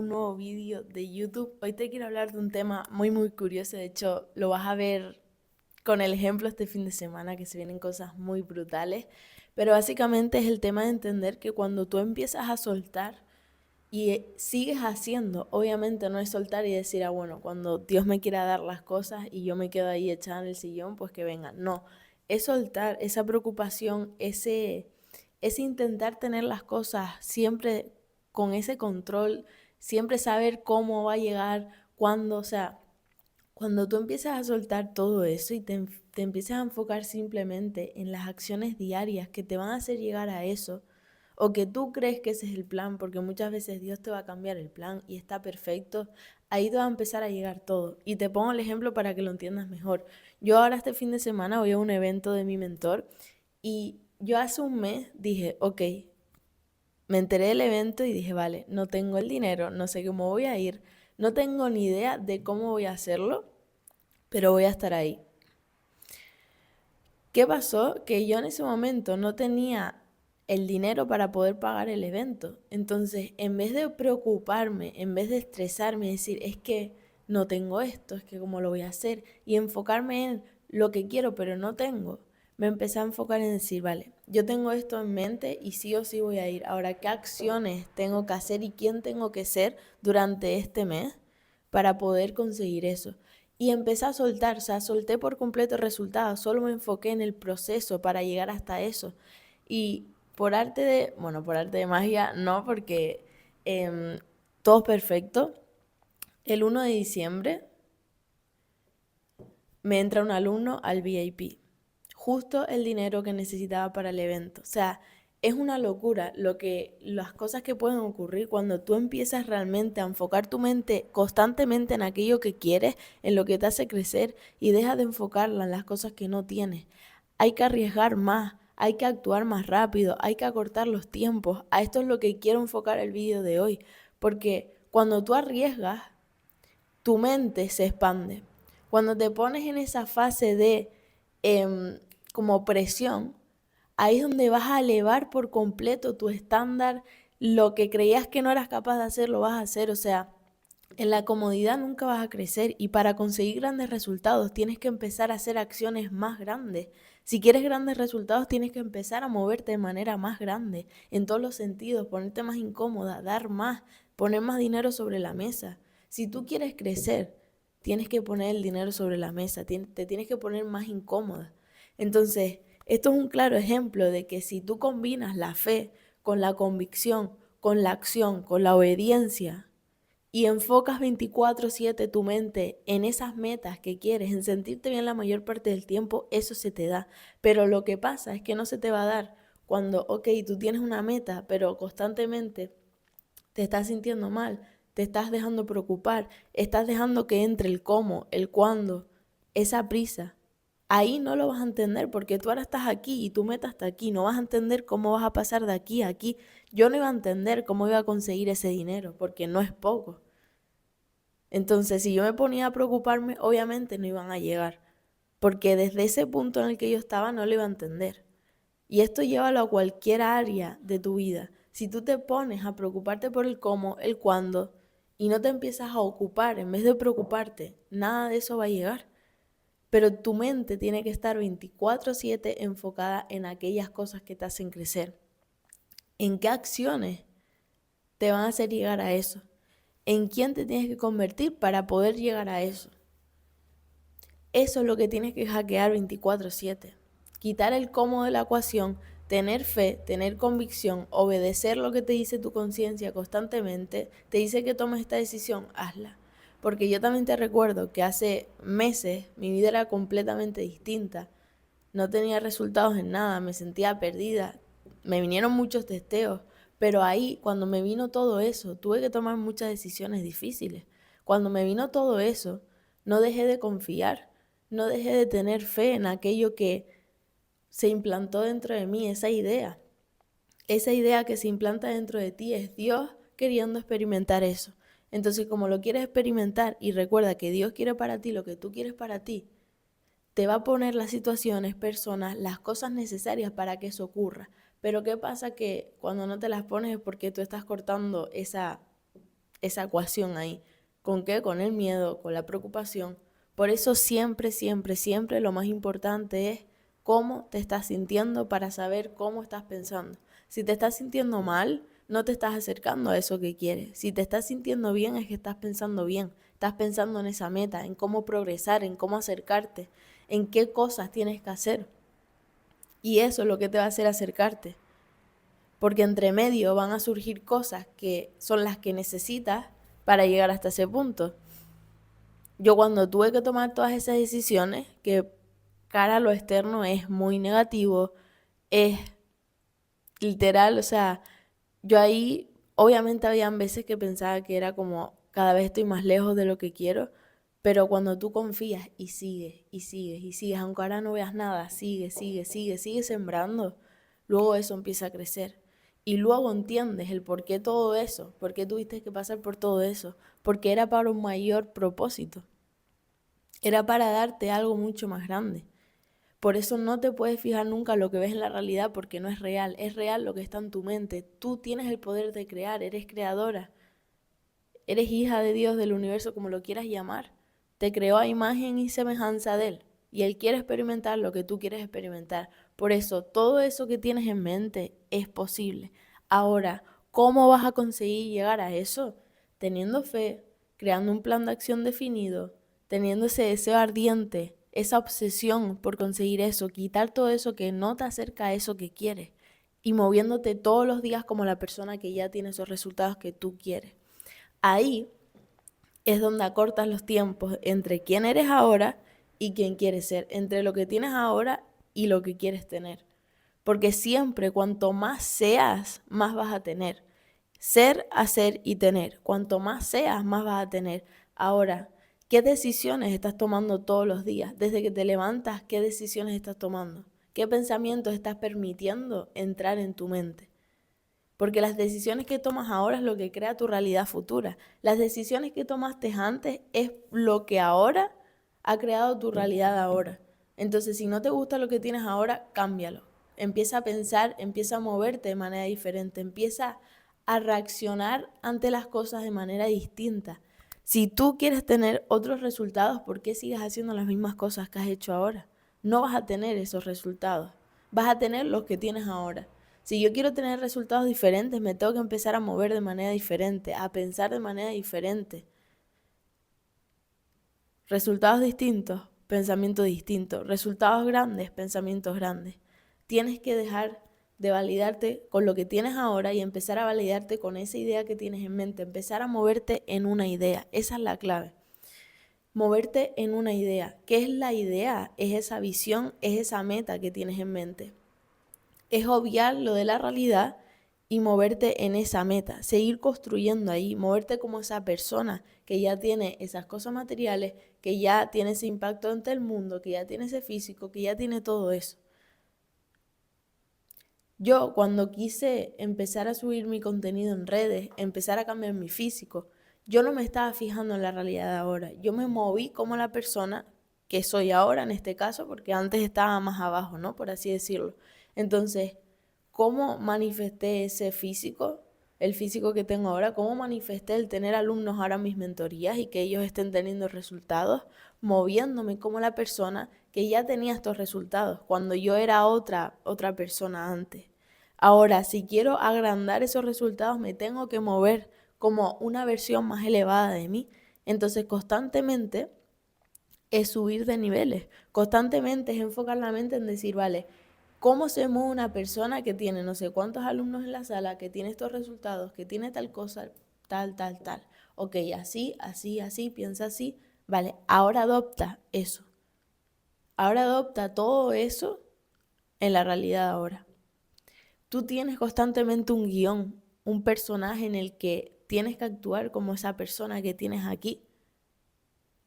un nuevo vídeo de YouTube. Hoy te quiero hablar de un tema muy curioso. De hecho, lo vas a ver con el ejemplo este fin de semana, que se vienen cosas muy brutales. Pero básicamente es el tema de entender que cuando tú empiezas a soltar y sigues haciendo, obviamente no es soltar y decir, bueno, cuando Dios me quiera dar las cosas y yo me quedo ahí echada en el sillón, pues que venga. No, es soltar esa preocupación, ese intentar tener las cosas siempre con ese control, siempre saber cómo va a llegar, cuándo, o sea, cuando tú empiezas a soltar todo eso y te empiezas a enfocar simplemente en las acciones diarias que te van a hacer llegar a eso, o que tú crees que ese es el plan, porque muchas veces Dios te va a cambiar el plan y está perfecto, ahí te va a empezar a llegar todo. Y te pongo el ejemplo para que lo entiendas mejor. Yo ahora este fin de semana voy a un evento de mi mentor y yo hace un mes dije, ok, me enteré del evento y dije, vale, no tengo el dinero, no sé cómo voy a ir, no tengo ni idea de cómo voy a hacerlo, pero voy a estar ahí. ¿Qué pasó? Que yo en ese momento no tenía el dinero para poder pagar el evento. Entonces, en vez de preocuparme, en vez de estresarme y decir, es que no tengo esto, es que cómo lo voy a hacer, y enfocarme en lo que quiero pero no tengo, me empecé a enfocar en decir, vale, yo tengo esto en mente y sí o sí voy a ir. Ahora, ¿qué acciones tengo que hacer y quién tengo que ser durante este mes para poder conseguir eso? Y empecé a soltar, o sea, solté por completo el resultado, solo me enfoqué en el proceso para llegar hasta eso. Y por arte de magia, no, porque eh, todo es perfecto. El 1 de diciembre me entra un alumno al VIP, justo el dinero que necesitaba para el evento. O sea, es una locura las cosas que pueden ocurrir cuando tú empiezas realmente a enfocar tu mente constantemente en aquello que quieres, en lo que te hace crecer y dejas de enfocarla en las cosas que no tienes. Hay que arriesgar más, hay que actuar más rápido, hay que acortar los tiempos. A esto es lo que quiero enfocar el vídeo de hoy, porque cuando tú arriesgas, tu mente se expande. Cuando te pones en esa fase de como presión, ahí es donde vas a elevar por completo tu estándar, lo que creías que no eras capaz de hacer, lo vas a hacer, o sea, en la comodidad nunca vas a crecer y para conseguir grandes resultados tienes que empezar a hacer acciones más grandes. Si quieres grandes resultados tienes que empezar a moverte de manera más grande, en todos los sentidos, ponerte más incómoda, dar más, poner más dinero sobre la mesa. Si tú quieres crecer, tienes que poner el dinero sobre la mesa, te tienes que poner más incómoda. Entonces, esto es un claro ejemplo de que si tú combinas la fe con la convicción, con la acción, con la obediencia, y enfocas 24/7 tu mente en esas metas que quieres, en sentirte bien la mayor parte del tiempo, eso se te da. Pero lo que pasa es que no se te va a dar cuando, ok, tú tienes una meta, pero constantemente te estás sintiendo mal, te estás dejando preocupar, estás dejando que entre el cómo, el cuándo, esa prisa. Ahí no lo vas a entender porque tú ahora estás aquí y tu meta está aquí. No vas a entender cómo vas a pasar de aquí a aquí. Yo no iba a entender cómo iba a conseguir ese dinero porque no es poco. Entonces, si yo me ponía a preocuparme, obviamente no iban a llegar, porque desde ese punto en el que yo estaba no lo iba a entender. Y esto llévalo a cualquier área de tu vida. Si tú te pones a preocuparte por el cómo, el cuándo, y no te empiezas a ocupar, en vez de preocuparte, nada de eso va a llegar. Pero tu mente tiene que estar 24/7 enfocada en aquellas cosas que te hacen crecer. ¿En qué acciones te van a hacer llegar a eso? ¿En quién te tienes que convertir para poder llegar a eso? Eso es lo que tienes que hackear 24/7. Quitar el cómo de la ecuación, tener fe, tener convicción, obedecer lo que te dice tu conciencia constantemente, te dice que tomes esta decisión, hazla. Porque yo también te recuerdo que hace meses mi vida era completamente distinta. No tenía resultados en nada, me sentía perdida. Me vinieron muchos testeos, pero ahí, cuando me vino todo eso, tuve que tomar muchas decisiones difíciles. Cuando me vino todo eso, no dejé de confiar, no dejé de tener fe en aquello que se implantó dentro de mí, esa idea. Esa idea que se implanta dentro de ti es Dios queriendo experimentar eso. Entonces, como lo quieres experimentar y recuerda que Dios quiere para ti lo que tú quieres para ti, te va a poner las situaciones, personas, las cosas necesarias para que eso ocurra. Pero ¿qué pasa? Que cuando no te las pones es porque tú estás cortando esa ecuación ahí. ¿Con qué? Con el miedo, con la preocupación. Por eso siempre, siempre, siempre lo más importante es cómo te estás sintiendo para saber cómo estás pensando. Si te estás sintiendo mal, no te estás acercando a eso que quieres. Si te estás sintiendo bien, es que estás pensando bien. Estás pensando en esa meta, en cómo progresar, en cómo acercarte, en qué cosas tienes que hacer. Y eso es lo que te va a hacer acercarte. Porque entre medio van a surgir cosas que son las que necesitas para llegar hasta ese punto. Yo cuando tuve que tomar todas esas decisiones, que cara a lo externo es muy negativo, es literal, o sea, yo ahí obviamente habían veces que pensaba que era como cada vez estoy más lejos de lo que quiero, pero cuando tú confías y sigues y sigues y sigues, aunque ahora no veas nada, sigue sembrando, luego eso empieza a crecer. Y luego entiendes el por qué todo eso, por qué tuviste que pasar por todo eso, porque era para un mayor propósito, era para darte algo mucho más grande. Por eso no te puedes fijar nunca en lo que ves en la realidad porque no es real lo que está en tu mente. Tú tienes el poder de crear, eres creadora, eres hija de Dios, del universo, como lo quieras llamar. Te creó a imagen y semejanza de Él y Él quiere experimentar lo que tú quieres experimentar. Por eso todo eso que tienes en mente es posible. Ahora, ¿cómo vas a conseguir llegar a eso? Teniendo fe, creando un plan de acción definido, teniendo ese deseo ardiente, esa obsesión por conseguir eso, quitar todo eso que no te acerca a eso que quieres y moviéndote todos los días como la persona que ya tiene esos resultados que tú quieres. Ahí es donde acortas los tiempos entre quién eres ahora y quién quieres ser, entre lo que tienes ahora y lo que quieres tener. Porque siempre cuanto más seas, más vas a tener. Ser, hacer y tener. Cuanto más seas, más vas a tener. Ahora, ¿qué decisiones estás tomando todos los días? Desde que te levantas, ¿qué decisiones estás tomando? ¿Qué pensamientos estás permitiendo entrar en tu mente? Porque las decisiones que tomas ahora es lo que crea tu realidad futura. Las decisiones que tomaste antes es lo que ahora ha creado tu realidad ahora. Entonces, si no te gusta lo que tienes ahora, cámbialo. Empieza a pensar, empieza a moverte de manera diferente, empieza a reaccionar ante las cosas de manera distinta. Si tú quieres tener otros resultados, ¿por qué sigues haciendo las mismas cosas que has hecho ahora? No vas a tener esos resultados. Vas a tener los que tienes ahora. Si yo quiero tener resultados diferentes, me tengo que empezar a mover de manera diferente, a pensar de manera diferente. Resultados distintos, pensamiento distinto. Resultados grandes, pensamientos grandes. Tienes que dejar de validarte con lo que tienes ahora y empezar a validarte con esa idea que tienes en mente. Empezar a moverte en una idea. Esa es la clave. Moverte en una idea. ¿Qué es la idea? Es esa visión, es esa meta que tienes en mente. Es obviar lo de la realidad y moverte en esa meta, seguir construyendo ahí, moverte como esa persona que ya tiene esas cosas materiales, que ya tiene ese impacto ante el mundo, que ya tiene ese físico, que ya tiene todo eso. Yo cuando quise empezar a subir mi contenido en redes, empezar a cambiar mi físico, yo no me estaba fijando en la realidad de ahora, yo me moví como la persona que soy ahora en este caso, porque antes estaba más abajo, ¿no? Por así decirlo. Entonces, ¿cómo manifesté ese físico? El físico que tengo ahora, ¿cómo manifesté el tener alumnos ahora en mis mentorías y que ellos estén teniendo resultados? Moviéndome como la persona que ya tenía estos resultados, cuando yo era otra persona antes. Ahora, si quiero agrandar esos resultados, me tengo que mover como una versión más elevada de mí. Entonces, constantemente es subir de niveles. Constantemente es enfocar la mente en decir, vale, ¿cómo se mueve una persona que tiene no sé cuántos alumnos en la sala, que tiene estos resultados, que tiene tal cosa, tal? Ok, así, piensa así. Vale, ahora adopta eso. Ahora adopta todo eso en la realidad ahora. Tú tienes constantemente un guión, un personaje en el que tienes que actuar como esa persona que tienes aquí.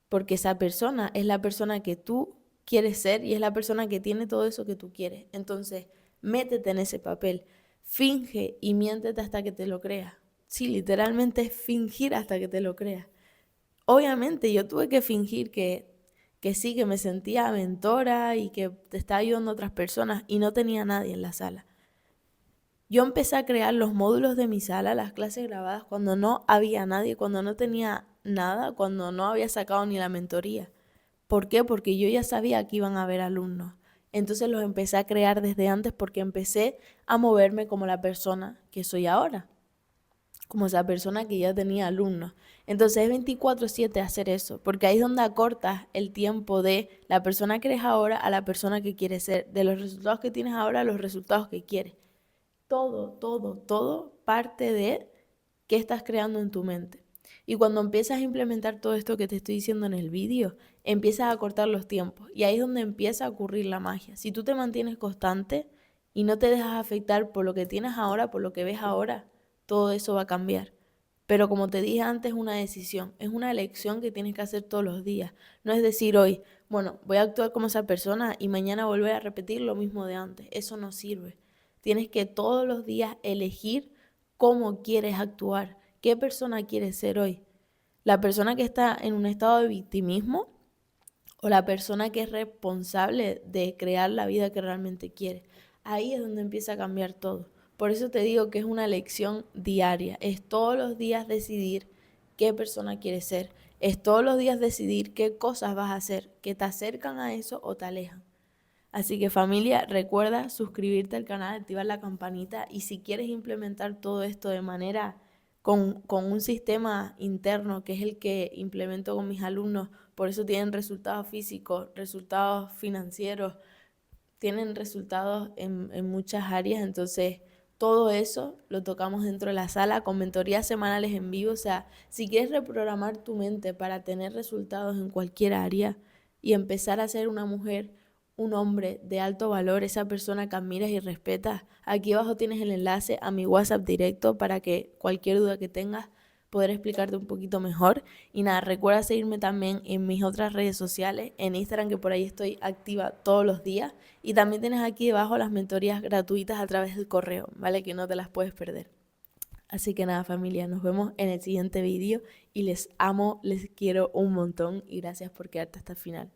Porque esa persona es la persona que tú quieres ser y es la persona que tiene todo eso que tú quieres. Entonces, métete en ese papel, finge y miéntete hasta que te lo creas. Sí, literalmente es fingir hasta que te lo creas. Obviamente yo tuve que fingir que sí, que me sentía mentora y que te estaba ayudando a otras personas y no tenía nadie en la sala. Yo empecé a crear los módulos de mi sala, las clases grabadas, cuando no había nadie, cuando no tenía nada, cuando no había sacado ni la mentoría. ¿Por qué? Porque yo ya sabía que iban a haber alumnos. Entonces los empecé a crear desde antes porque empecé a moverme como la persona que soy ahora, como esa persona que ya tenía alumnos. Entonces es 24/7 hacer eso, porque ahí es donde acortas el tiempo de la persona que eres ahora a la persona que quieres ser, de los resultados que tienes ahora a los resultados que quieres. Todo parte de qué estás creando en tu mente. Y cuando empiezas a implementar todo esto que te estoy diciendo en el vídeo, empiezas a cortar los tiempos. Y ahí es donde empieza a ocurrir la magia. Si tú te mantienes constante y no te dejas afectar por lo que tienes ahora, por lo que ves ahora, todo eso va a cambiar. Pero como te dije antes, es una decisión, es una elección que tienes que hacer todos los días. No es decir hoy, bueno, voy a actuar como esa persona y mañana volver a repetir lo mismo de antes. Eso no sirve. Tienes que todos los días elegir cómo quieres actuar, qué persona quieres ser hoy. La persona que está en un estado de victimismo o la persona que es responsable de crear la vida que realmente quiere. Ahí es donde empieza a cambiar todo. Por eso te digo que es una elección diaria. Es todos los días decidir qué persona quieres ser. Es todos los días decidir qué cosas vas a hacer, que te acercan a eso o te alejan. Así que familia, recuerda suscribirte al canal, activar la campanita y si quieres implementar todo esto de manera con un sistema interno que es el que implemento con mis alumnos, por eso tienen resultados físicos, resultados financieros, tienen resultados en muchas áreas, entonces todo eso lo tocamos dentro de la sala con mentorías semanales en vivo, o sea, si quieres reprogramar tu mente para tener resultados en cualquier área y empezar a ser una mujer, un hombre de alto valor, esa persona que admiras y respetas, aquí abajo tienes el enlace a mi WhatsApp directo para que cualquier duda que tengas poder explicarte un poquito mejor. Y nada, recuerda seguirme también en mis otras redes sociales, en Instagram, que por ahí estoy activa todos los días. Y también tienes aquí debajo las mentorías gratuitas a través del correo, ¿vale? Que no te las puedes perder. Así que nada, familia, nos vemos en el siguiente vídeo y les amo, les quiero un montón y gracias por quedarte hasta el final.